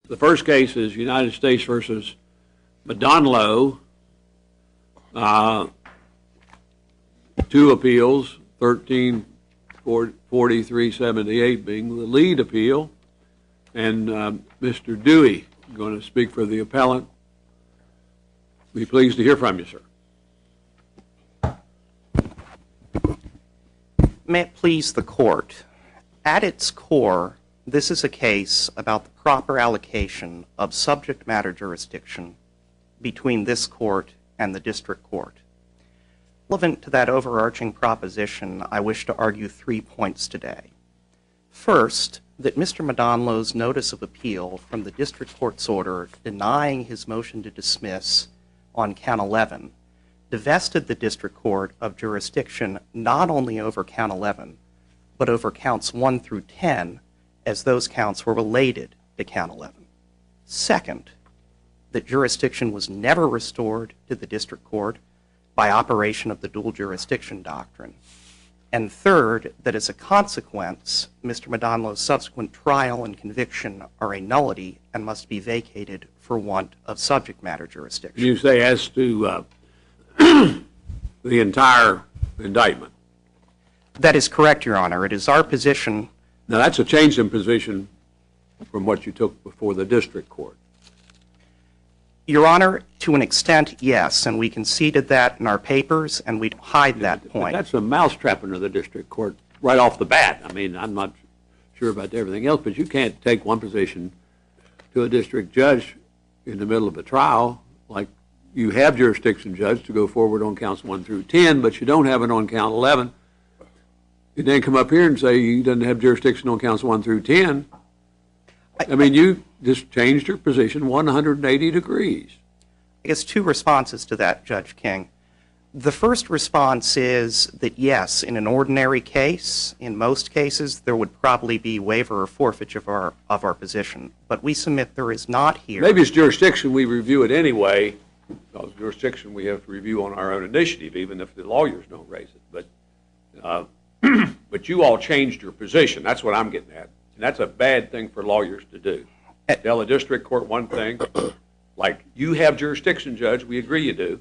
The first case is United States versus Modanlo. Two appeals, 134378 being the lead appeal. And Mr. Dewey going to speak for the appellant. Be pleased to hear from you, sir. May it please the court. At its core, this is a case about the proper allocation of subject matter jurisdiction between this court and the district court. Relevant to that overarching proposition, I wish to argue 3 points today. First, that Mr. Modanlo's notice of appeal from the district court's order denying his motion to dismiss on count 11 divested the district court of jurisdiction not only over count 11, but over counts 1 through 10, as those counts were related to count 11. Second, that jurisdiction was never restored to the district court by operation of the dual jurisdiction doctrine. And third, that as a consequence, Mr. Modanlo's subsequent trial and conviction are a nullity and must be vacated for want of subject matter jurisdiction. You say as to the entire indictment? That is correct, Your Honor. It is our position. Now, that's a change in position from what you took before the district court. Your Honor, to an extent, yes, and we conceded that in our papers, and we hide that point. That's a mousetrapping of the district court right off the bat. I mean, I'm not sure about everything else, but you can't take one position to a district judge in the middle of a trial, like you have jurisdiction, Judge, to go forward on counts 1 through 10, but you don't have it on count 11. You then come up here and say you don't have jurisdiction on counts 1 through 10. I mean, you just changed your position 180 degrees. I guess two responses to that, Judge King. The first response is that, yes, in an ordinary case, in most cases, there would probably be waiver or forfeiture of our position. But we submit there is not here. Maybe it's jurisdiction. We review it anyway, because jurisdiction we have to review on our own initiative, even if the lawyers don't raise it. But but you all changed your position. That's what I'm getting at. And that's a bad thing for lawyers to do. Tell a district court one thing, like you have jurisdiction, Judge, we agree you do,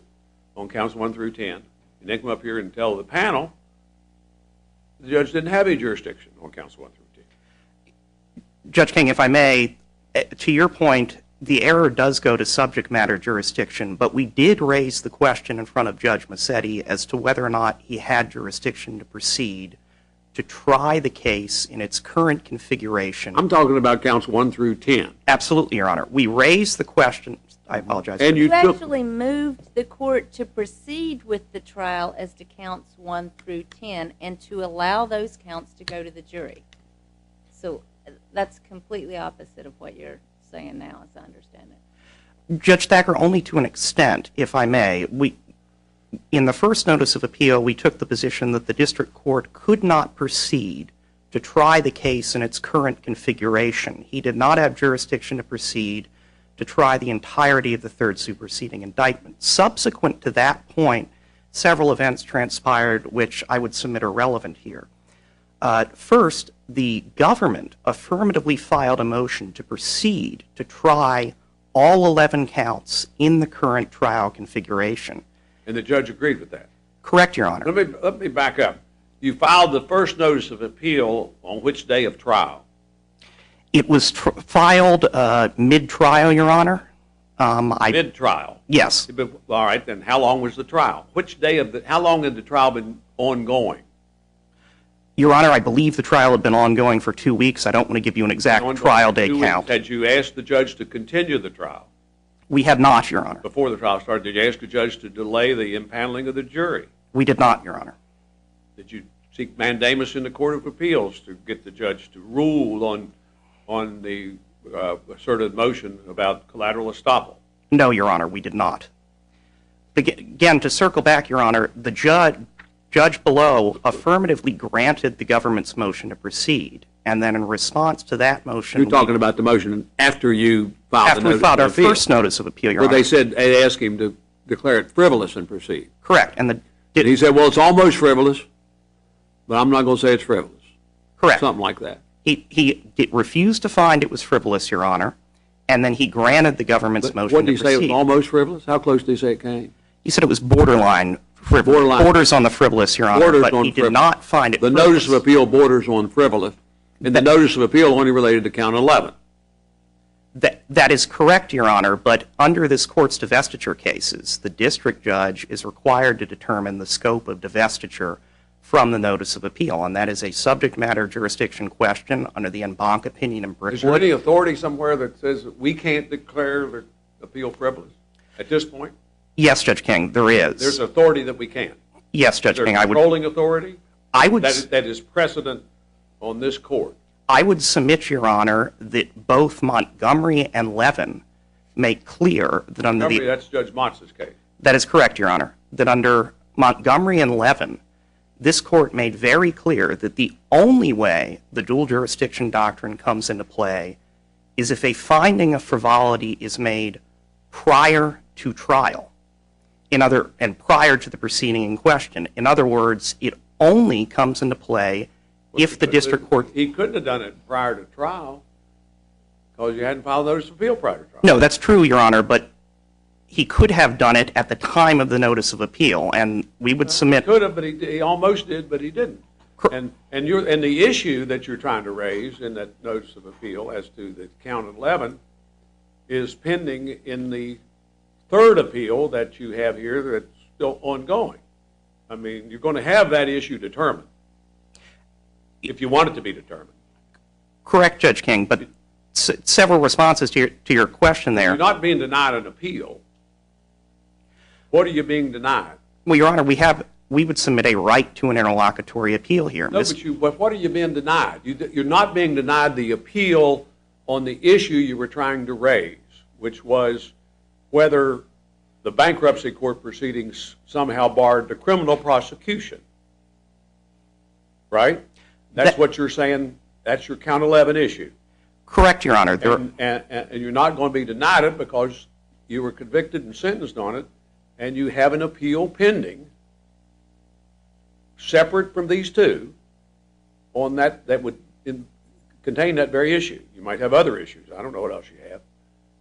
on counts 1 through 10, and then come up here and tell the panel the judge didn't have any jurisdiction on counts 1 through 10. Judge King, if I may, to your point, the error does go to subject matter jurisdiction, but we did raise the question in front of Judge Massetti as to whether or not he had jurisdiction to proceed to try the case in its current configuration. I'm talking about counts 1 through 10. Absolutely, Your Honor. We raised the question. I apologize. And you actually moved the court to proceed with the trial as to counts 1 through 10 and to allow those counts to go to the jury. So that's completely opposite of what you're saying now, as I understand it. Judge Thacker, only to an extent, if I may. In the first notice of appeal, we took the position that the district court could not proceed to try the case in its current configuration. He did not have jurisdiction to proceed to try the entirety of the third superseding indictment. Subsequent to that point, several events transpired which I would submit are relevant here. First, the government affirmatively filed a motion to proceed to try all 11 counts in the current trial configuration. And the judge agreed with that? Correct, Your Honor. Let me back up. You filed the first notice of appeal on which day of trial? It was filed mid-trial, Your Honor. Mid-trial? Yes. All right, then how long was the trial? How long had the trial been ongoing? Your Honor, I believe the trial had been ongoing for 2 weeks. I don't want to give you an exact trial day count. Had you asked the judge to continue the trial? We had not, Your Honor. Before the trial started, did you ask the judge to delay the impaneling of the jury? We did not, Your Honor. Did you seek mandamus in the Court of Appeals to get the judge to rule on the asserted motion about collateral estoppel? No, Your Honor, we did not. Again, to circle back, Your Honor, the judge below affirmatively granted the government's motion to proceed, and then in response to that motion... You're talking about the motion after you filed the notice of appeal? After we filed our first notice of appeal, Your Honor. But they asked him to declare it frivolous and proceed. Correct. And he said, well, it's almost frivolous, but I'm not going to say it's frivolous. Correct. Something like that. He refused to find it was frivolous, Your Honor. and then he granted the government's motion What did to he say? It was proceed. almost frivolous? How close did he say it came? He said it was borderline frivolous. Borderline. Borders on the frivolous, Your Honor, Borders but on he did frivolous. not find it The frivolous. notice of appeal borders on frivolous, and the notice of appeal only related to count 11. That is correct, Your Honor, but under this court's divestiture cases, the district judge is required to determine the scope of divestiture from the notice of appeal, and that is a subject matter jurisdiction question under the en banc opinion in Is there Brickwood. any authority somewhere that says that we can't declare the appeal frivolous at this point? Yes, Judge King, there is. There's authority that we can't. Yes, Judge There's King, controlling authority I would that is precedent on this court. I would submit, Your Honor, that both Montgomery and Levin make clear that under Montgomery, that's Judge Motz's case. That is correct, Your Honor, that under Montgomery and Levin, this court made very clear that the only way the dual jurisdiction doctrine comes into play is if a finding of frivolity is made prior to trial, and prior to the proceeding in question. In other words, it only comes into play if the district court... He couldn't have done it prior to trial because you hadn't filed notice of appeal prior to trial. No, that's true, Your Honor, but he could have done it at the time of the notice of appeal, and we would submit... He could have, but he almost did, but he didn't. And the issue that you're trying to raise in that notice of appeal as to the count 11 is pending in the third appeal that you have here that's still ongoing. I mean, you're going to have that issue determined if you want it to be determined. Correct, Judge King, but several responses to your question there. You're not being denied an appeal. What are you being denied? Well, Your Honor, we would submit a right to an interlocutory appeal here. No, but what are you being denied? You're not being denied the appeal on the issue you were trying to raise, which was whether the bankruptcy court proceedings somehow barred the criminal prosecution. Right? That's what you're saying. That's your count 11 issue. Correct, Your Honor. And you're not going to be denied it because you were convicted and sentenced on it, and you have an appeal pending separate from these two on that would contain that very issue. You might have other issues. I don't know what else you have,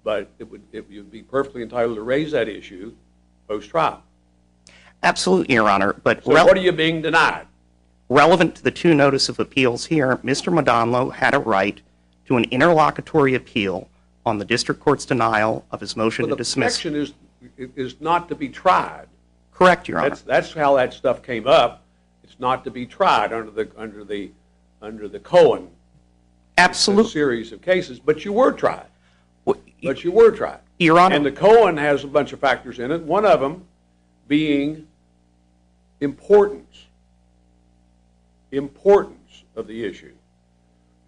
but you'd be perfectly entitled to raise that issue post-trial. Absolutely, Your Honor. But So what are you being denied? Relevant to the two notice of appeals here, Mr. Modanlo had a right to an interlocutory appeal on the district court's denial of his motion to dismiss. The protection is not to be tried. Correct, Your Honor. That's how that stuff came up. It's not to be tried under the Cohen series of cases, but you were tried. Your Honor. And the Cohen has a bunch of factors in it, one of them being importance of the issue.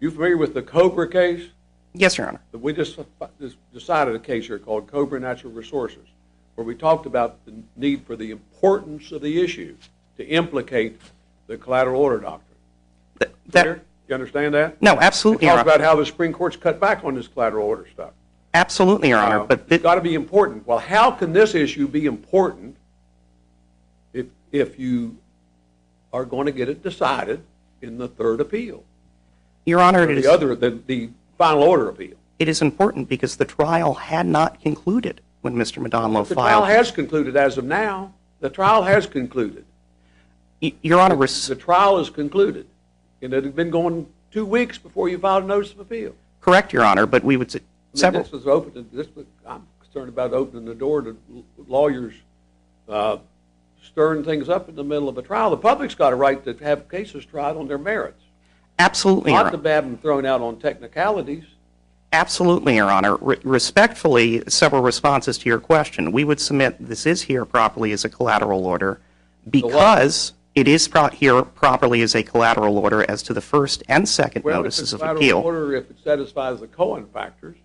You familiar with the Cobra case? Yes, Your Honor. We just decided a case here called Cobra Natural Resources, where we talked about the need for the importance of the issue to implicate the collateral order doctrine. You understand that? No, absolutely, Your Talk Honor. about how the Supreme Court's cut back on this collateral order stuff. Absolutely, Your Honor. But It's got to be important. Well, how can this issue be important if you are going to get it decided in the third appeal? Your Honor, The final order appeal. it is important because the trial had not concluded when Mr. Modanlo The filed. trial has concluded as of now. The trial has concluded. Your Honor, The trial is concluded. And it had been going 2 weeks before you filed a notice of appeal. correct, Your Honor, but we would say several. I'm concerned about opening the door to lawyers stirring things up in the middle of a trial. The public's got a right to have cases tried on their merits. Absolutely, Your Not to Honor. have them thrown out on technicalities. Absolutely, Your Honor. Respectfully, several responses to your question. We would submit this is here properly as a collateral order because it is here properly as a collateral order as to the first and second notices of Well, it's a appeal. collateral order if it satisfies the Cohen factors,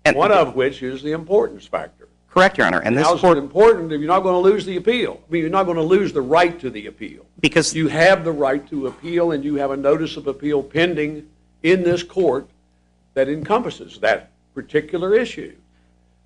And- one of which is the importance factor. Correct, Your Honor. And this How is it court, important if you're not going to lose the appeal? I mean, you're not going to lose the right to the appeal. because You have the right to appeal, and you have a notice of appeal pending in this court that encompasses that particular issue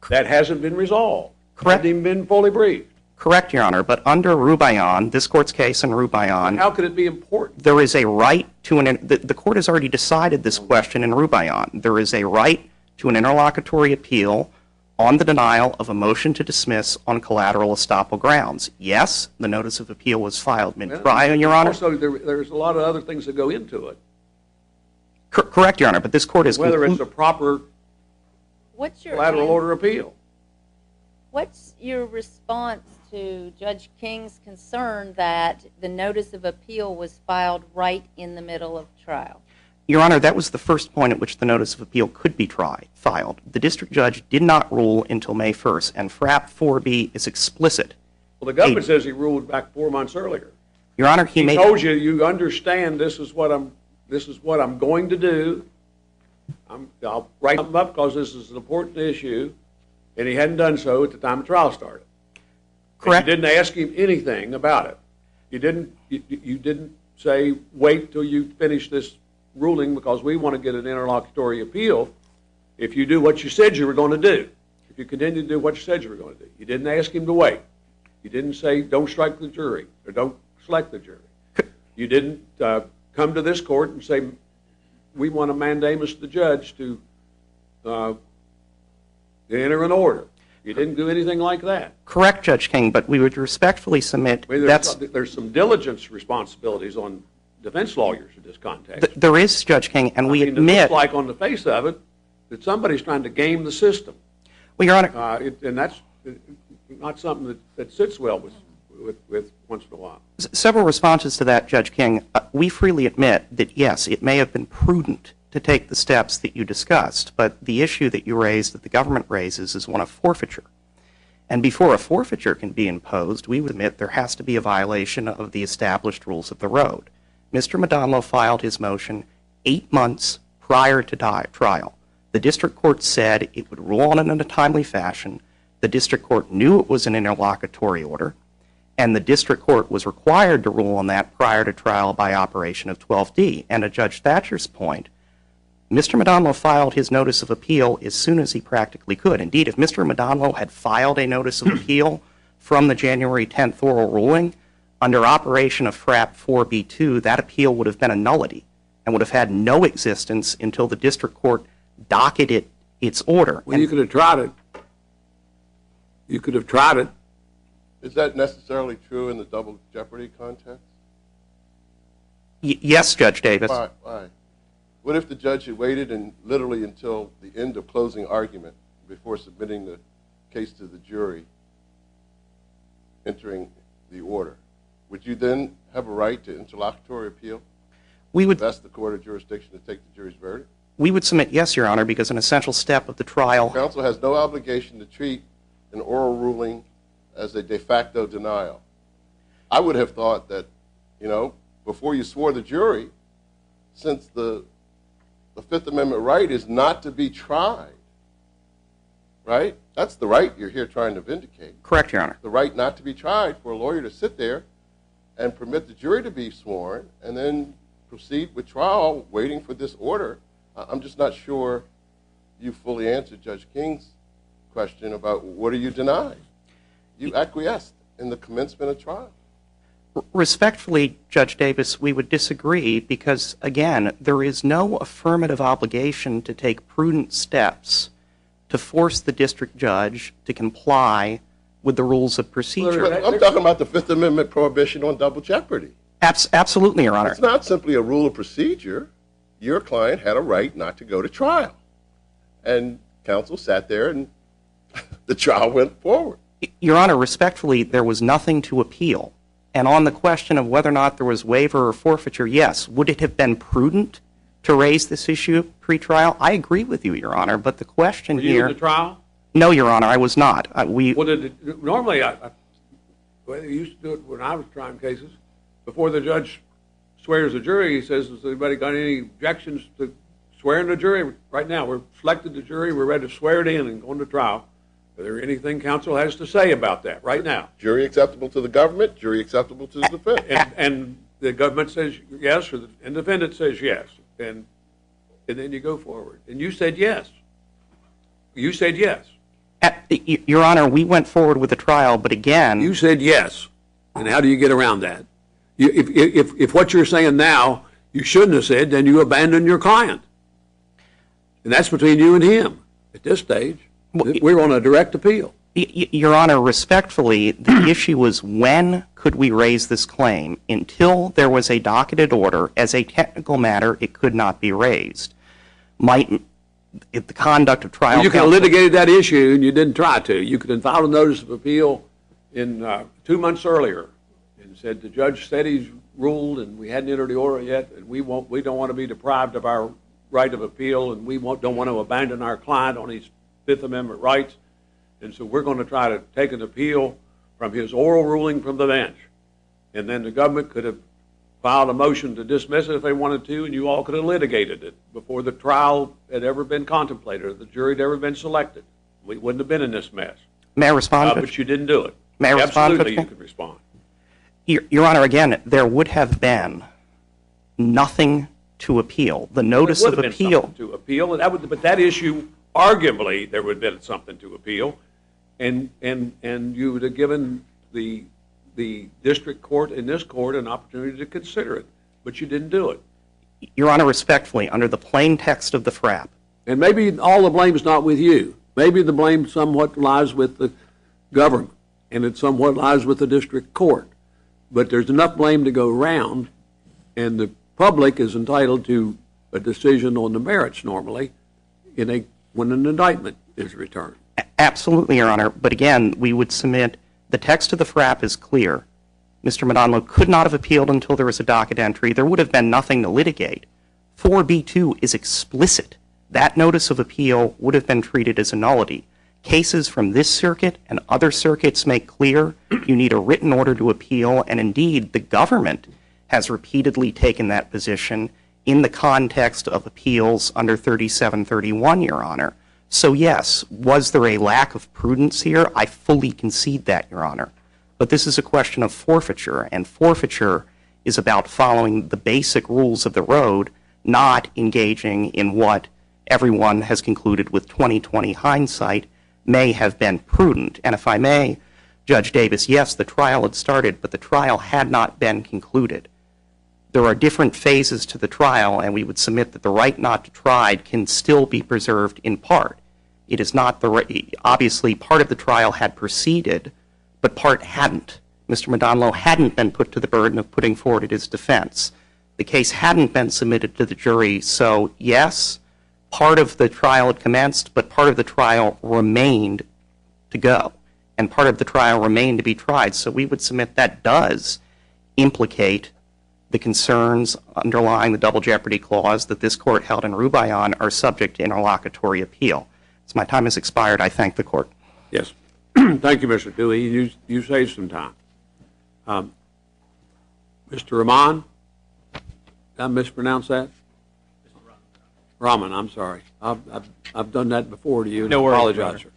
that hasn't been resolved. Correct. Hasn't even been fully briefed. correct, Your Honor, but under Rubayon, this court's case in Rubayon, How could it be important? there is a right to the court has already decided this question in Rubayon. There is a right to an interlocutory appeal on the denial of a motion to dismiss on collateral estoppel grounds. Yes, the notice of appeal was filed mid-trial, Your Honor. Also, there's a lot of other things that go into it. Correct, Your Honor, but this court is... Whether it's a proper collateral order appeal. What's your response to Judge King's concern that the notice of appeal was filed right in the middle of trial? Your Honor, that was the first point at which the notice of appeal could be filed. The district judge did not rule until May 1st, and FRAP 4B is explicit. Well, the government says he ruled back 4 months earlier. Your Honor, he told you, you understand this is what I'm going to do. I'll write something up because this is an important issue, and he hadn't done so at the time the trial started. Correct. You didn't ask him anything about it. You didn't say, wait till you finish this ruling because we want to get an interlocutory appeal if you do what you said you were going to do. If you continue to do what you said you were going to do. You didn't ask him to wait. You didn't say, don't strike the jury or don't select the jury. You didn't come to this court and say, we want to mandamus the judge to enter an order. You didn't do anything like that. Correct, Judge King, but we would respectfully submit there's some diligence responsibilities on defense lawyers in this context. There is, Judge King, and we admit... It looks like on the face of it that somebody's trying to game the system. Well, Your Honor... and that's not something that sits well with once in a while. Several responses to that, Judge King. We freely admit that, yes, it may have been prudent to take the steps that you discussed, but the issue that you raised, that the government raises, is one of forfeiture. And before a forfeiture can be imposed, we would admit there has to be a violation of the established rules of the road. Mr. Modanlo filed his motion 8 months prior to trial. The district court said it would rule on it in a timely fashion. The district court knew it was an interlocutory order, and the district court was required to rule on that prior to trial by operation of 12D. And to Judge Thatcher's point, Mr. Modanlo filed his notice of appeal as soon as he practically could. Indeed, if Mr. Modanlo had filed a notice of appeal from the January 10th oral ruling, under operation of FRAP 4B2, that appeal would have been a nullity and would have had no existence until the district court docketed its order. Well, you could have tried it. You could have tried it. Is that necessarily true in the double jeopardy context? Yes, Judge Davis. Why? What if the judge had waited and literally until the end of closing argument before submitting the case to the jury, entering the order? Would you then have a right to interlocutory appeal? That's the court of jurisdiction to take the jury's verdict? We would submit yes, Your Honor, because an essential step of the trial... Counsel has no obligation to treat an oral ruling as a de facto denial. I would have thought that, before you swore the jury, since the Fifth Amendment right is not to be tried, right? That's the right you're here trying to vindicate. Correct, Your Honor. The right not to be tried for a lawyer to sit there and permit the jury to be sworn and then proceed with trial waiting for this order. I'm just not sure you fully answered Judge King's question about what are you denying? You acquiesced in the commencement of trial. Respectfully, Judge Davis, we would disagree because, again, there is no affirmative obligation to take prudent steps to force the district judge to comply with the rules of procedure. I'm talking about the Fifth Amendment prohibition on double jeopardy. Absolutely, Your Honor. It's not simply a rule of procedure. Your client had a right not to go to trial. And counsel sat there and the trial went forward. Your Honor, respectfully, there was nothing to appeal. And on the question of whether or not there was waiver or forfeiture, yes. Would it have been prudent to raise this issue pre-trial? I agree with you, Your Honor, but the question here... Were you in the trial? No, Your Honor, I was not. Normally, the way they used to do it when I was trying cases, before the judge swears a jury, he says, has anybody got any objections to swearing the jury? Right now, we've selected the jury, we're ready to swear it in and go into trial. Is there anything counsel has to say about that right now? Jury acceptable to the government, jury acceptable to the defense. And the government says yes, and the defendant says yes. And then you go forward. And you said yes. You said yes. Your Honor, we went forward with the trial, but again... You said yes. And how do you get around that? If what you're saying now you shouldn't have said, then you abandon your client. And that's between you and him. at this stage. We're on a direct appeal. Your Honor, respectfully, the issue was when could we raise this claim? Until there was a docketed order, as a technical matter, it could not be raised. If the conduct of trial Well, you could have litigated that issue and you didn't try to. You could have filed a notice of appeal in 2 months earlier and said the judge said he's ruled and we hadn't entered the order yet, and we don't want to be deprived of our right of appeal, and we don't want to abandon our client on his Fifth Amendment rights. And so we're going to try to take an appeal from his oral ruling from the bench. And then the government could have filed a motion to dismiss it if they wanted to, and you all could have litigated it before the trial had ever been contemplated or the jury had ever been selected. We wouldn't have been in this mess. May I respond? But you didn't do it. May I respond? Absolutely, you could respond. Your Honor, again, there would have been nothing to appeal. The notice of appeal. To appeal, but that issue, arguably, there would have been something to appeal, and you would have given the district court and this court an opportunity to consider it, but you didn't do it. Your Honor, respectfully, under the plain text of the FRAP. And maybe all the blame is not with you. Maybe the blame somewhat lies with the government, and it somewhat lies with the district court. But there's enough blame to go around, and the public is entitled to a decision on the merits normally when an indictment is returned. Absolutely, Your Honor. But again, we would submit the text of the FRAP is clear. Mr. Modanlo could not have appealed until there was a docket entry. There would have been nothing to litigate. 4B2 is explicit. That notice of appeal would have been treated as a nullity. Cases from this circuit and other circuits make clear you need a written order to appeal, and indeed the government has repeatedly taken that position in the context of appeals under 3731, Your Honor. So yes, was there a lack of prudence here? I fully concede that, Your Honor. But this is a question of forfeiture, and forfeiture is about following the basic rules of the road, not engaging in what everyone has concluded with 20/20 hindsight may have been prudent. And if I may, Judge Davis, yes, the trial had started, but the trial had not been concluded. There are different phases to the trial, and we would submit that the right not to try can still be preserved in part. It is not obviously part of the trial had proceeded, but part hadn't. Mr. Modanlo hadn't been put to the burden of putting forward his defense. The case hadn't been submitted to the jury, so yes, part of the trial had commenced, but part of the trial remained to go, and part of the trial remained to be tried. So we would submit that does implicate the concerns underlying the double jeopardy clause that this court held in Rubayon are subject to interlocutory appeal. So my time has expired. I thank the court. Yes. Thank you, Mr. Dewey. You saved some time. Mr. Rahman? Did I mispronounce that? Rahman, I'm sorry. I've done that before to you. No worries, apologize, sir.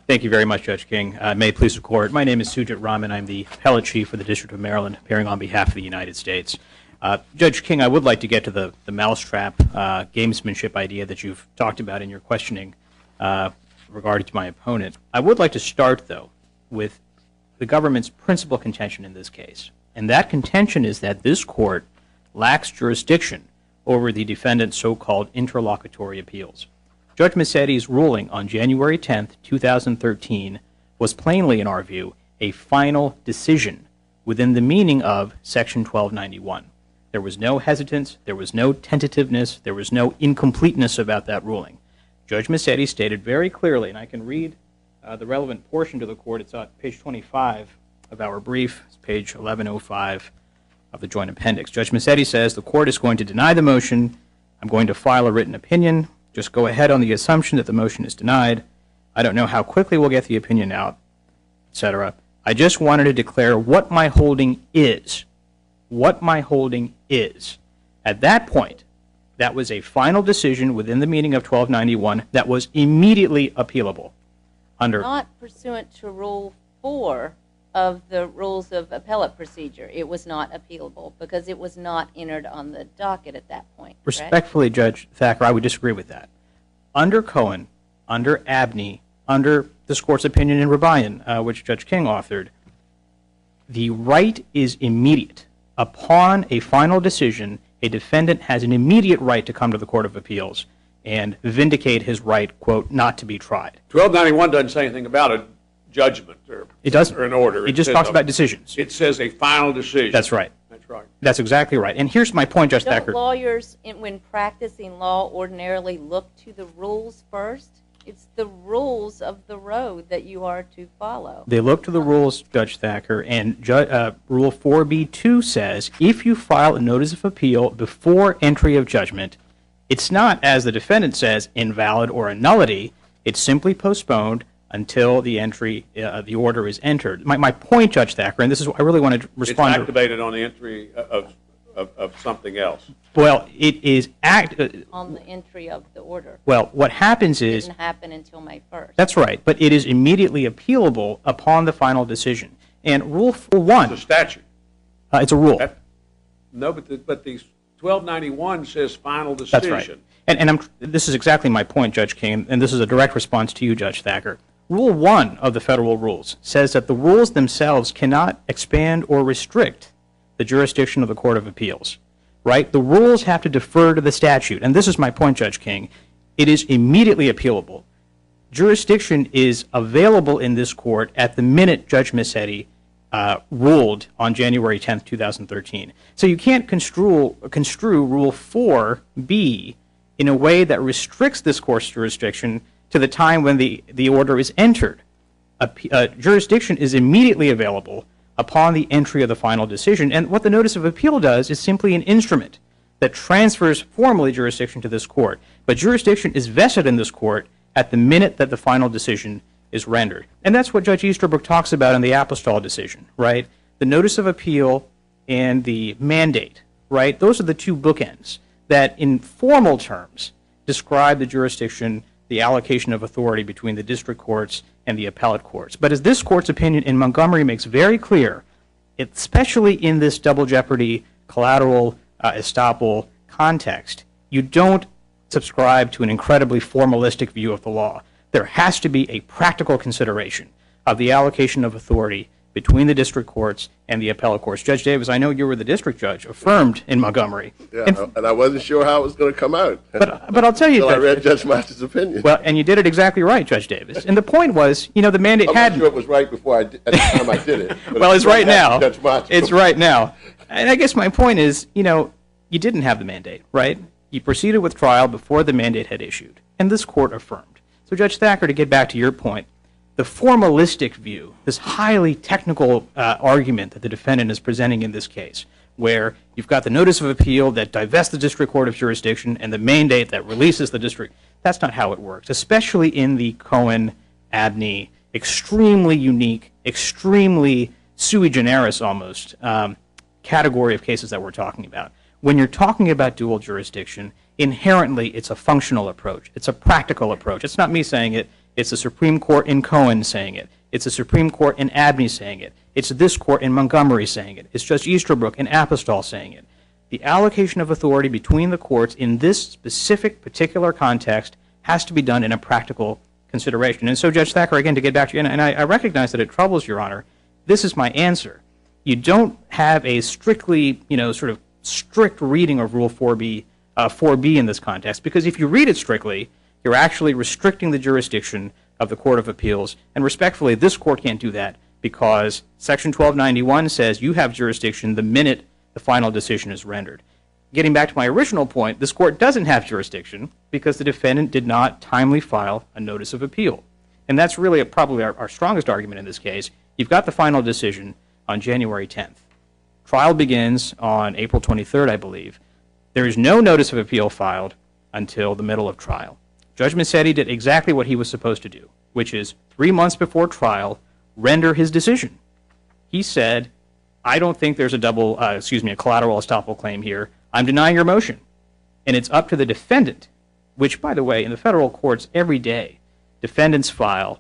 Thank you very much, Judge King. May it please the Court. My name is Sujit Rahman. I'm the appellate chief for the District of Maryland, appearing on behalf of the United States. Judge King, I would like to get to the mousetrap gamesmanship idea that you've talked about in your questioning regarding to my opponent. I would like to start, though, with the government's principal contention in this case. And that contention is that this court lacks jurisdiction over the defendant's so-called interlocutory appeals. Judge Massetti's ruling on January 10th, 2013 was plainly, in our view, a final decision within the meaning of Section 1291. There was no hesitance, there was no tentativeness, there was no incompleteness about that ruling. Judge Massetti stated very clearly, and I can read the relevant portion to the court. It's on page 25 of our brief. It's page 1105 of the joint appendix. Judge Massetti says the court is going to deny the motion. I'm going to file a written opinion. Just go ahead on the assumption that the motion is denied. I don't know how quickly we'll get the opinion out, etc. I just wanted to declare what my holding is. What my holding is. At that point, that was a final decision within the meaning of 1291 that was immediately appealable. Not pursuant to Rule 4 of the Rules of Appellate Procedure. It was not appealable because it was not entered on the docket at that point. Correct? Respectfully, Judge Thacker, I would disagree with that. Under Cohen, under Abney, under this court's opinion in Rubayon, which Judge King authored, the right is immediate. Upon a final decision, a defendant has an immediate right to come to the Court of Appeals and vindicate his right, quote, not to be tried. 1291 doesn't say anything about a judgment or, It doesn't. or an order. It just says talks about decisions. It says a final decision. That's right. That's right. That's exactly right. And here's my point, Judge Don't Thacker. lawyers, when practicing law, ordinarily look to the rules first? It's the rules of the road that you are to follow. They look to the rules, Judge Thacker, and Rule 4B2 says if you file a notice of appeal before entry of judgment, it's not, as the defendant says, invalid or a nullity. It's simply postponed until the entry, the order is entered. My point, Judge Thacker, and this is what I really want to respond It's to. activated on the entry of something else. Well, it is On the entry of the order. well, what happens It is didn't happen until May 1st. that's right, but it is immediately appealable upon the final decision. And Rule 4.1, It's a statute. it's a rule. No, but the 1291 says final That's decision. right. And this is exactly my point, Judge King, and this is a direct response to you, Judge Thacker. Rule 1 of the federal rules says that the rules themselves cannot expand or restrict the jurisdiction of the Court of Appeals, right? The rules have to defer to the statute, and this is my point, Judge King. It is immediately appealable. Jurisdiction is available in this court at the minute Judge Missetti ruled on January 10th, 2013. So you can't construe Rule 4B in a way that restricts this court's jurisdiction to the time when the order is entered. Jurisdiction is immediately available upon the entry of the final decision, and what the notice of appeal does is simply an instrument that transfers formally jurisdiction to this court. But jurisdiction is vested in this court at the minute that the final decision is rendered. And that's what Judge Easterbrook talks about in the Apostol decision, right? The notice of appeal and the mandate, right? Those are the two bookends that in formal terms describe the jurisdiction, the allocation of authority between the district courts and the appellate courts. But as this court's opinion in Montgomery makes very clear, especially in this double jeopardy collateral estoppel context, you don't subscribe to an incredibly formalistic view of the law. There has to be a practical consideration of the allocation of authority between the district courts and the appellate courts. Judge Davis, I know you were the district judge, affirmed in Montgomery. Yeah, and I wasn't sure how it was going to come out. But I'll tell you, Until I read Judge, Judge Master's opinion. well, and you did it exactly right, Judge Davis. And the point was, the mandate I'm had. not sure it was right before at the time I did it. But Well, it's right now. Judge Master. It's right now. And I guess my point is, you didn't have the mandate, right? You proceeded with trial before the mandate had issued, and this court affirmed. So, Judge Thacker, to get back to your point, the formalistic view, this highly technical argument that the defendant is presenting in this case, where you've got the notice of appeal that divests the district court of jurisdiction and the mandate that releases the district, that's not how it works, especially in the Cohen-Abney, extremely unique, extremely sui generis almost, category of cases that we're talking about. When you're talking about dual jurisdiction, inherently it's a functional approach. It's a practical approach. It's not me saying it. It's the Supreme Court in Cohen saying it. It's the Supreme Court in Abney saying it. It's this court in Montgomery saying it. It's Judge Easterbrook in Apostol saying it. The allocation of authority between the courts in this specific, particular context has to be done in a practical consideration. And so, Judge Thacker, again, to get back to you, and I recognize that it troubles Your Honor, this is my answer. You don't have a strictly, sort of strict reading of Rule 4B in this context, because if you read it strictly, you're actually restricting the jurisdiction of the Court of Appeals. And respectfully, this court can't do that because Section 1291 says you have jurisdiction the minute the final decision is rendered. Getting back to my original point, this court doesn't have jurisdiction because the defendant did not timely file a notice of appeal. And that's really probably our strongest argument in this case. You've got the final decision on January 10th. Trial begins on April 23rd, I believe. There is no notice of appeal filed until the middle of trial. Judge Missetti did exactly what he was supposed to do, which is 3 months before trial, render his decision. He said, I don't think there's a collateral estoppel claim here. I'm denying your motion. And it's up to the defendant, which, by the way, in the federal courts every day, defendants file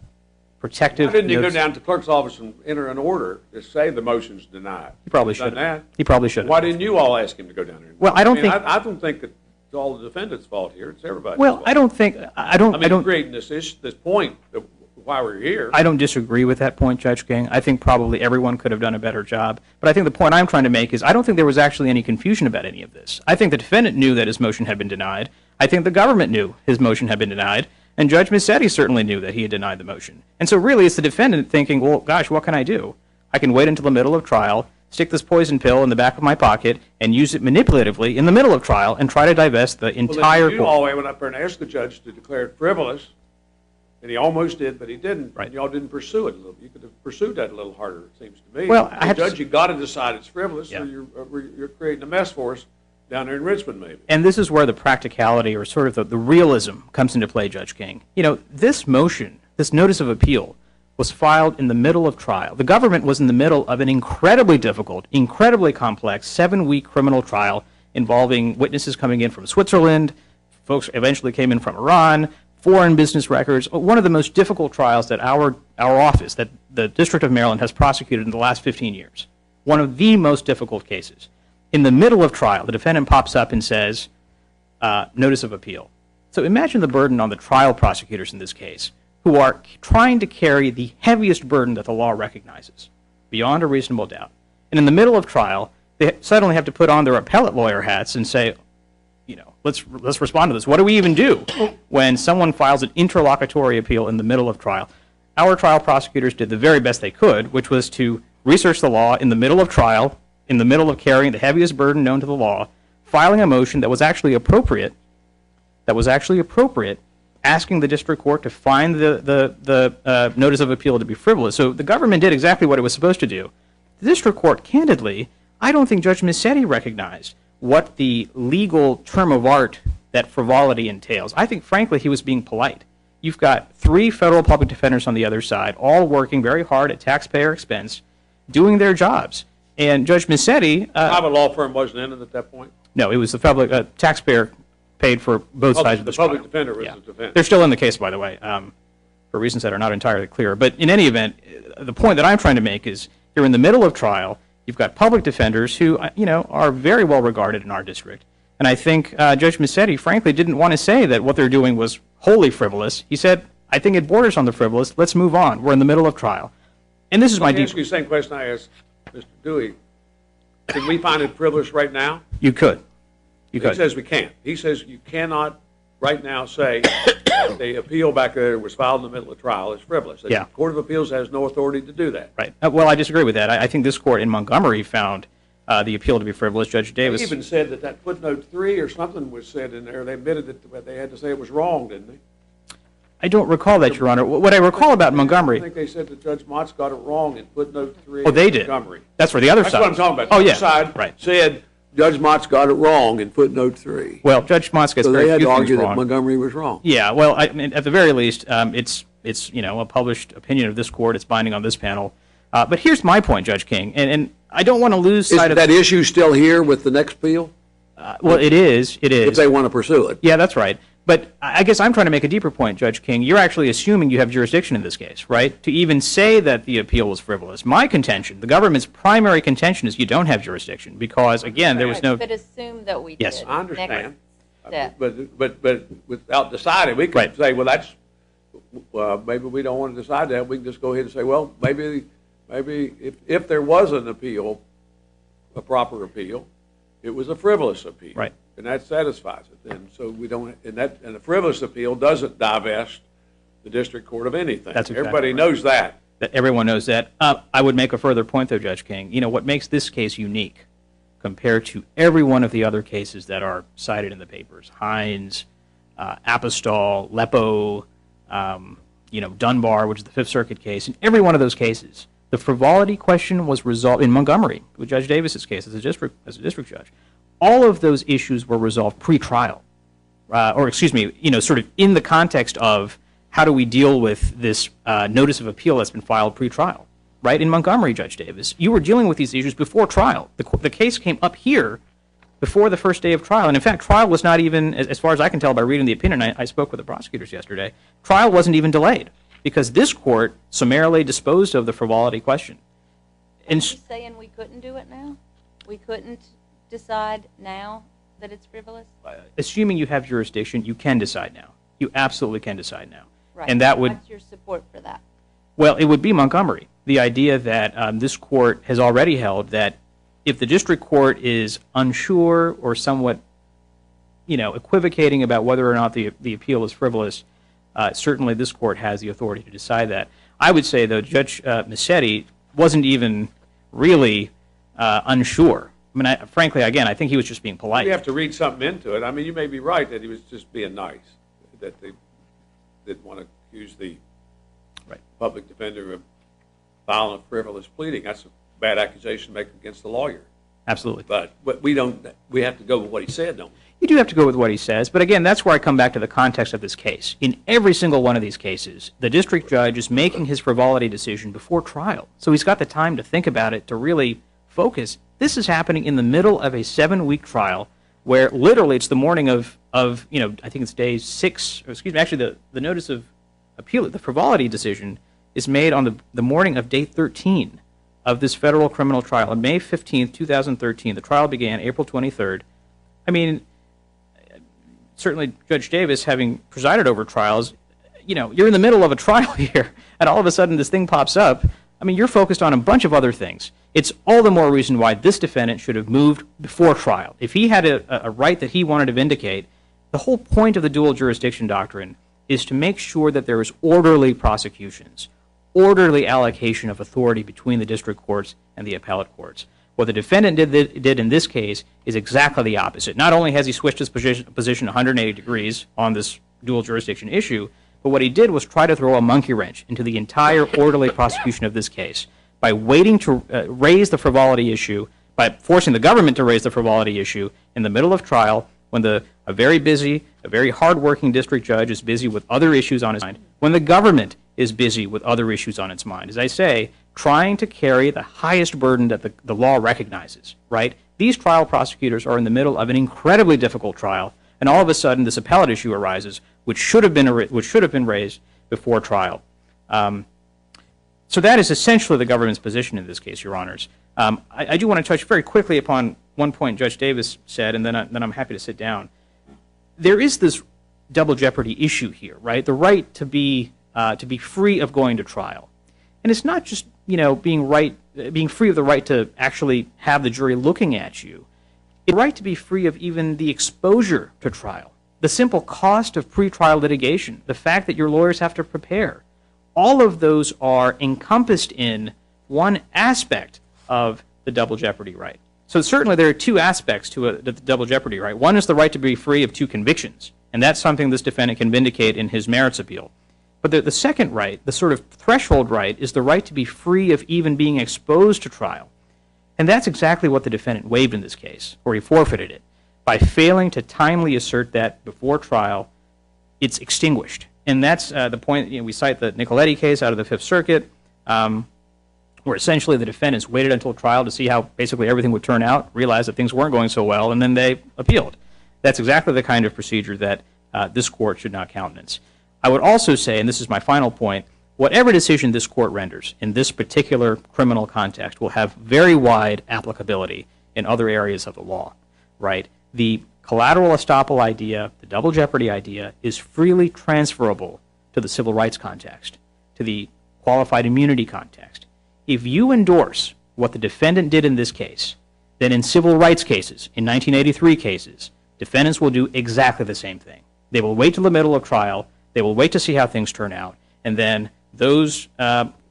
protective Why didn't you go notice. down to the clerk's office and enter an order to say the motion's denied? He probably Done should that. have. He probably should have. Why didn't you all ask him to go down there? Well, I don't think- I don't think that it's all the defendant's fault here. It's everybody's Well, fault. I don't think, I don't, I mean, creating this point of why we're here. I don't disagree with that point, Judge King. I think probably everyone could have done a better job. But I think the point I'm trying to make is I don't think there was actually any confusion about any of this. I think the defendant knew that his motion had been denied. I think the government knew his motion had been denied, and Judge Mazzetti certainly knew that he had denied the motion. And so really it's the defendant thinking, well, gosh, what can I do? I can wait until the middle of trial, stick this poison pill in the back of my pocket, and use it manipulatively in the middle of trial and try to divest the entire Well, you court. all went up there and asked the judge to declare it frivolous, and he almost did, but he didn't. Right. And y'all didn't pursue it a little. You could have pursued that a little harder, it seems to me. Well, I have to Judge, you got to decide it's frivolous, Yeah. or you're creating a mess for us down there in Richmond, maybe. And this is where the practicality or sort of the realism comes into play, Judge King. You know, this motion, this notice of appeal, was filed in the middle of trial. The government was in the middle of an incredibly difficult, incredibly complex 7-week criminal trial involving witnesses coming in from Switzerland, folks eventually came in from Iran, foreign business records, one of the most difficult trials that our office, that the District of Maryland has prosecuted in the last 15 years. One of the most difficult cases. In the middle of trial, the defendant pops up and says, notice of appeal. So imagine the burden on the trial prosecutors in this case, who are trying to carry the heaviest burden that the law recognizes, beyond a reasonable doubt. And in the middle of trial, they suddenly have to put on their appellate lawyer hats and say, you know, let's respond to this. What do we even do when someone files an interlocutory appeal in the middle of trial? Our trial prosecutors did the very best they could, which was to research the law in the middle of trial, in the middle of carrying the heaviest burden known to the law, filing a motion that was actually appropriate, asking the district court to find the notice of appeal to be frivolous. So the government did exactly what it was supposed to do. The district court, candidly, I don't think Judge Mazzetti recognized what the legal term of art that frivolity entails. I think, frankly, he was being polite. You've got 3 federal public defenders on the other side, all working very hard at taxpayer expense, doing their jobs. And Judge Mazzetti... private law firm wasn't in it at that point? No, it was the public taxpayer paid for both sides of this trial. The public defender was Yeah. the defense. They're still in the case, by the way, for reasons that are not entirely clear. But in any event, the point that I'm trying to make is you're in the middle of trial. You've got public defenders who, are very well regarded in our district. And I think Judge Mazzetti, frankly, didn't want to say that what they're doing was wholly frivolous. He said, I think it borders on the frivolous. Let's move on. We're in the middle of trial. And this is my Let me deep... ask you the same question I asked Mr. Dewey. Can we find it frivolous right now? You could. You He could. says we can't. He says you cannot right now say that the appeal back there was filed in the middle of trial is frivolous. Yeah. The Court of Appeals has no authority to do that. Right. Well, I disagree with that. I think this court in Montgomery found the appeal to be frivolous. Judge Davis... They even said that footnote 3 or something was said in there. They admitted that they had to say it was wrong, didn't they? I don't recall that, Your Honor. What I recall about Montgomery... I think they said that Judge Mott's got it wrong in footnote 3 Oh, they of did. Montgomery. That's for the other That's side. what I'm talking about. Oh, The yeah. other side Right. said Judge Mott's got it wrong in footnote 3. Well, Judge Motz gets So very they had few to things argue that wrong. Montgomery was wrong. Yeah, well, I mean, at the very least, it's a published opinion of this court. It's binding on this panel. But here's my point, Judge King, and I don't want to lose Is sight of... that issue still here with the next appeal? Well, it is. It is. If they want to pursue it. Yeah, that's right. But I guess I'm trying to make a deeper point, Judge King. You're actually assuming you have jurisdiction in this case, right? To even say that the appeal was frivolous. My contention, the government's primary contention, is you don't have jurisdiction because, again, there was no... But assume that we Yes. did. I understand. Next step. But without deciding, we could Right. say, well, that's, maybe we don't want to decide that. We can just go ahead and say, well, maybe if there was an appeal, a proper appeal, it was a frivolous appeal. Right. And that satisfies it. And so we don't, and a frivolous appeal doesn't divest the district court of anything. That's exactly Everybody right. knows that. That everyone knows that. I would make a further point, though, Judge King. What makes this case unique compared to every one of the other cases that are cited in the papers, Hines, Apostol, Lepo, Dunbar, which is the Fifth Circuit case, in every one of those cases, the frivolity question was resolved in Montgomery, with Judge Davis's case as a district judge. All of those issues were resolved pre-trial, sort of in the context of how do we deal with this notice of appeal that's been filed pre-trial, right? In Montgomery, Judge Davis, you were dealing with these issues before trial. The case came up here before the first day of trial. And in fact, trial was not even, as far as I can tell by reading the opinion, I spoke with the prosecutors yesterday, trial wasn't even delayed because this court summarily disposed of the frivolity question. Are you saying we couldn't do it now? We couldn't decide now that it's frivolous? Assuming you have jurisdiction, you can decide now. You absolutely can decide now. Right. And that would... What's your support for that? Well, it would be Montgomery. The idea that this court has already held that if the district court is unsure or somewhat equivocating about whether or not the appeal is frivolous, certainly this court has the authority to decide that. I would say, though, Judge Massetti wasn't even really unsure. I mean, frankly, again, I think he was just being polite. You have to read something into it. I mean, you may be right that he was just being nice, that they didn't want to accuse the public defender of filing a frivolous pleading. That's a bad accusation to make against the lawyer. Absolutely. But we have to go with what he said, don't we? You do have to go with what he says, but again, that's where I come back to the context of this case. In every single one of these cases, the district judge is making his frivolity decision before trial. So he's got the time to think about it, to really focus. This is happening in the middle of a 7-week trial where literally it's the morning of I think it's day 6, or excuse me, actually the notice of appeal, the frivolity decision is made on the morning of day 13 of this federal criminal trial. On May 15th, 2013, the trial began April 23rd. I mean, certainly Judge Davis, having presided over trials, you're in the middle of a trial here, and all of a sudden this thing pops up. I mean, you're focused on a bunch of other things. It's all the more reason why this defendant should have moved before trial. If he had a right that he wanted to vindicate, the whole point of the dual jurisdiction doctrine is to make sure that there is orderly prosecutions, orderly allocation of authority between the district courts and the appellate courts. What the defendant did in this case is exactly the opposite. Not only has he switched his position 180 degrees on this dual jurisdiction issue, but what he did was try to throw a monkey wrench into the entire orderly prosecution of this case by waiting to raise the frivolity issue, by forcing the government to raise the frivolity issue in the middle of trial when a very busy, a very hard-working district judge is busy with other issues on his mind, when the government is busy with other issues on its mind. As I say, trying to carry the highest burden that the law recognizes, right? These trial prosecutors are in the middle of an incredibly difficult trial, and all of a sudden this appellate issue arises, which should have been raised before trial. So that is essentially the government's position in this case, Your Honors. I do want to touch very quickly upon one point Judge Davis said, and then I'm happy to sit down. There is this double jeopardy issue here, right? The right to be free of going to trial, and it's not just being free of the right to actually have the jury looking at you. It's the right to be free of even the exposure to trial, the simple cost of pretrial litigation, the fact that your lawyers have to prepare. All of those are encompassed in one aspect of the double jeopardy right. So certainly there are two aspects to the double jeopardy right. One is the right to be free of 2 convictions, and that's something this defendant can vindicate in his merits appeal. But the second right, the sort of threshold right, is the right to be free of even being exposed to trial. And that's exactly what the defendant waived in this case, or he forfeited it. By failing to timely assert that before trial, it's extinguished. And that's the point. We cite the Nicoletti case out of the Fifth Circuit, where essentially the defendants waited until trial to see how basically everything would turn out, realized that things weren't going so well, and then they appealed. That's exactly the kind of procedure that this court should not countenance. I would also say, and this is my final point, whatever decision this court renders in this particular criminal context will have very wide applicability in other areas of the law, right? The collateral estoppel idea, the double jeopardy idea, is freely transferable to the civil rights context, to the qualified immunity context. If you endorse what the defendant did in this case, then in civil rights cases, in 1983 cases, defendants will do exactly the same thing. They will wait till the middle of trial, they will wait to see how things turn out, and then those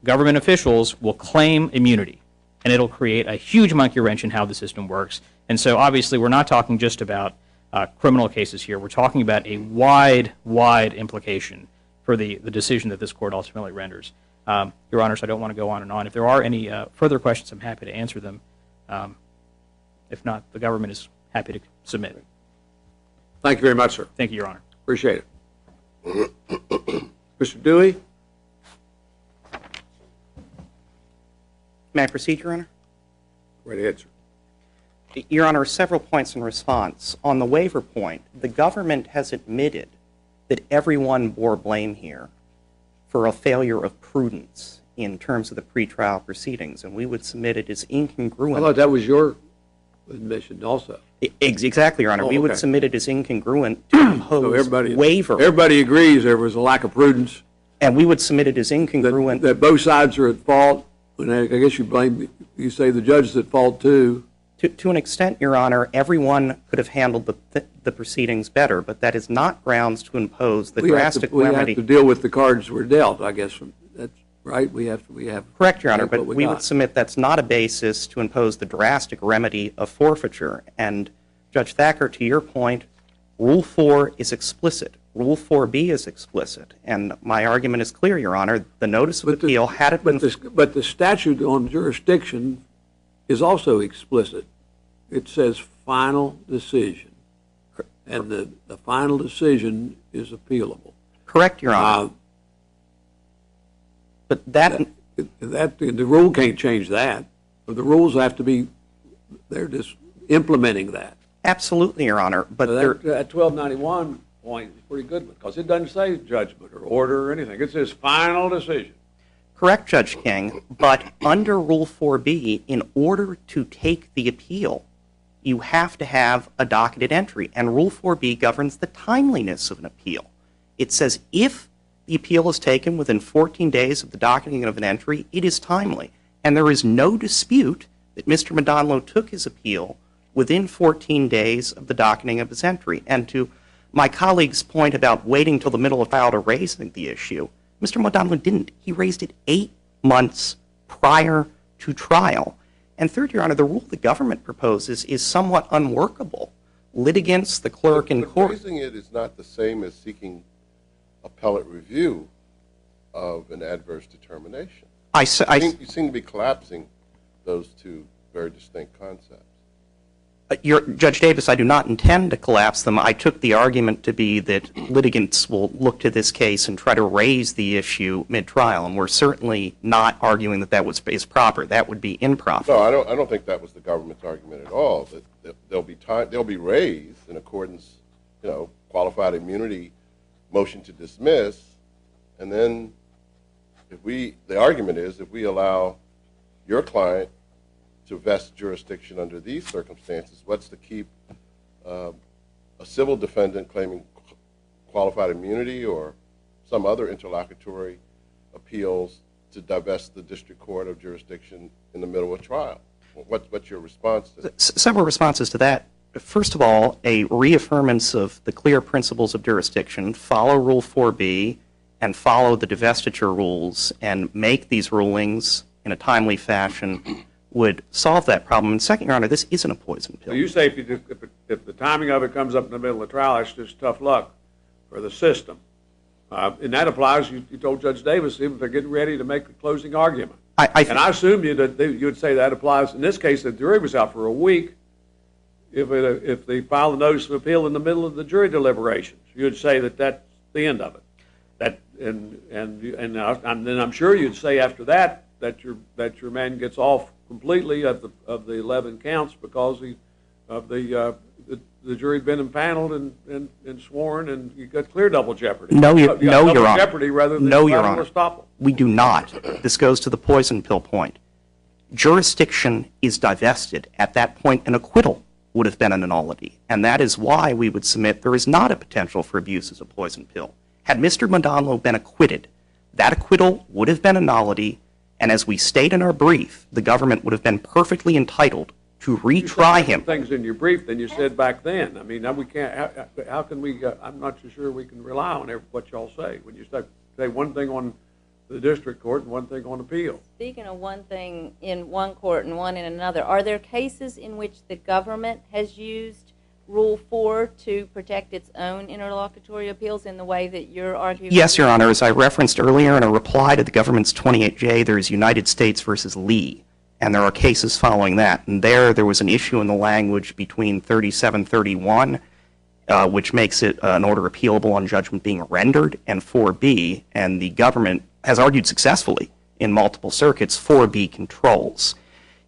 government officials will claim immunity. And it'll create a huge monkey wrench in how the system works. And so obviously we're not talking just about criminal cases here. We're talking about a wide implication for the decision that this court ultimately renders. Your Honors, I don't want to go on and on. If there are any further questions, I'm happy to answer them. If not, the government is happy to submit. Thank you very much, sir. Thank you, Your Honor. Appreciate it. Mr. Dewey? May I proceed, Your Honor? Right ahead, sir. Your Honor, several points in response. On the waiver point, the government has admitted that everyone bore blame here for a failure of prudence in terms of the pretrial proceedings, and we would submit it as incongruent. I thought that was your admission also. Exactly, Your Honor. Oh, we would okay. submit it as incongruent to impose waiver. Everybody agrees there was a lack of prudence. And we would submit it as incongruent. That both sides are at fault. And I guess you say the judge is at fault too. To an extent, Your Honor, everyone could have handled the proceedings better, but that is not grounds to impose the drastic remedy. We have to deal with the cards we're dealt, I guess. That's right. We have. Correct, Your Honor, but we we would submit that's not a basis to impose the drastic remedy of forfeiture. And Judge Thacker, to your point, Rule 4 is explicit. Rule 4B is explicit. And my argument is clear, Your Honor. The notice of appeal, had it been... But the statute on jurisdiction is also explicit. It says final decision. And the final decision is appealable. Correct, Your Honor. But the rule can't change that. The rules have to be, they're just implementing that. Absolutely, Your Honor. But that 1291 point is pretty good because it doesn't say judgment or order or anything. It says final decision. Correct, Judge King. But under Rule 4B, in order to take the appeal, you have to have a docketed entry. And Rule 4B governs the timeliness of an appeal. It says if the appeal is taken within 14 days of the docketing of an entry, it is timely. And there is no dispute that Mr. Modanlo took his appeal within 14 days of the docketing of his entry. And to my colleague's point about waiting till the middle of trial to raise the issue, Mr. Modanlo didn't. He raised it 8 months prior to trial. And third, Your Honor, the rule the government proposes is somewhat unworkable. Litigants, the clerk in court... Raising it is not the same as seeking appellate review of an adverse determination. You seem to be collapsing those two very distinct concepts. Judge Davis, I do not intend to collapse them. I took the argument to be that litigants will look to this case and try to raise the issue mid-trial, and we're certainly not arguing that is proper. That would be improper. No, I don't think that was the government's argument at all. That they'll be raised in accordance, qualified immunity motion to dismiss, and then the argument is if we allow your client to vest jurisdiction under these circumstances, what's to keep a civil defendant claiming qualified immunity or some other interlocutory appeals to divest the district court of jurisdiction in the middle of trial? What's your response to that? Several responses to that. First of all, a reaffirmance of the clear principles of jurisdiction, follow Rule 4B, and follow the divestiture rules, and make these rulings in a timely fashion would solve that problem. And second, Your Honor, this isn't a poison pill. So you say if the timing of it comes up in the middle of the trial, that's just tough luck for the system. And that applies, you told Judge Davis, even if they're getting ready to make a closing argument. And I assume you would say that applies. In this case, the jury was out for a week. If they file a notice of appeal in the middle of the jury deliberations, you would say that that's the end of it. And then I'm sure you'd say after that your man gets off completely of the 11 counts because the jury had been impaneled and sworn, and you got clear double jeopardy. No, Your Honor. Double jeopardy rather than estoppel. We do not. This goes to the poison pill point. Jurisdiction is divested. At that point, an acquittal would have been a nullity, and that is why we would submit there is not a potential for abuse as a poison pill. Had Mr. Modanlo been acquitted, that acquittal would have been a nullity, and as we state in our brief, the government would have been perfectly entitled to retry him. You said things in your brief than you said back then. I mean, we can't. How can we? I'm not so sure we can rely on what y'all say when you say one thing on the district court and one thing on appeal. Speaking of one thing in one court and one in another, are there cases in which the government has used Rule 4 to protect its own interlocutory appeals in the way that you're arguing? Yes, Your Honor. As I referenced earlier in a reply to the government's 28J, there is United States versus Lee, and there are cases following that. And there was an issue in the language between 3731, which makes it an order appealable on judgment being rendered, and 4B, and the government has argued successfully in multiple circuits, 4B controls.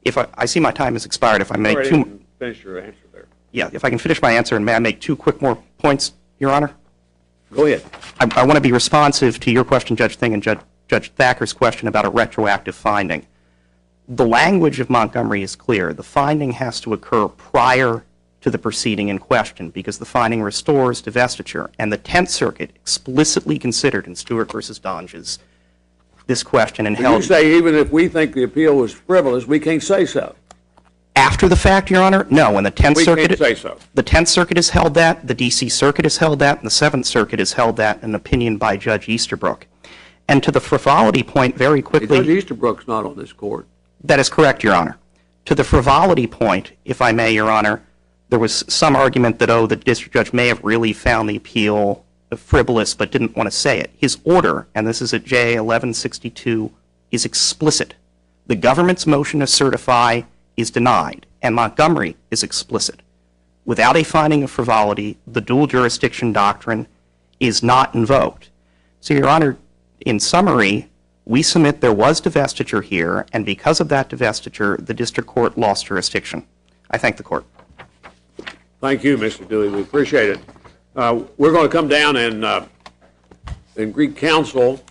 If I see my time has expired, if I make two... Finish your answer there. Yeah, if I can finish my answer, and may I make two quick more points, Your Honor? Go ahead. I want to be responsive to your question, Judge Thing, and Judge Thacker's question about a retroactive finding. The language of Montgomery is clear. The finding has to occur prior to the proceeding in question because the finding restores divestiture. And the Tenth Circuit explicitly considered in Stewart versus Donges this question and held... You say even if we think the appeal was frivolous, we can't say so. After the fact, Your Honor, no. When the 10th We Circuit... can't say so. The 10th Circuit has held that, the D.C. Circuit has held that, and the 7th Circuit has held that, an opinion by Judge Easterbrook. And to the frivolity point, very quickly... Judge Easterbrook's not on this court. That is correct, Your Honor. To the frivolity point, if I may, Your Honor, there was some argument that, the district judge may have really found the appeal frivolous but didn't want to say it. His order, and this is at J 1162, is explicit. The government's motion to certify is denied, and Montgomery is explicit. Without a finding of frivolity, the dual jurisdiction doctrine is not invoked. So, Your Honor, in summary, we submit there was divestiture here, and because of that divestiture, the district court lost jurisdiction. I thank the court. Thank you, Mr. Dewey. We appreciate it. We're going to come down and greet counsel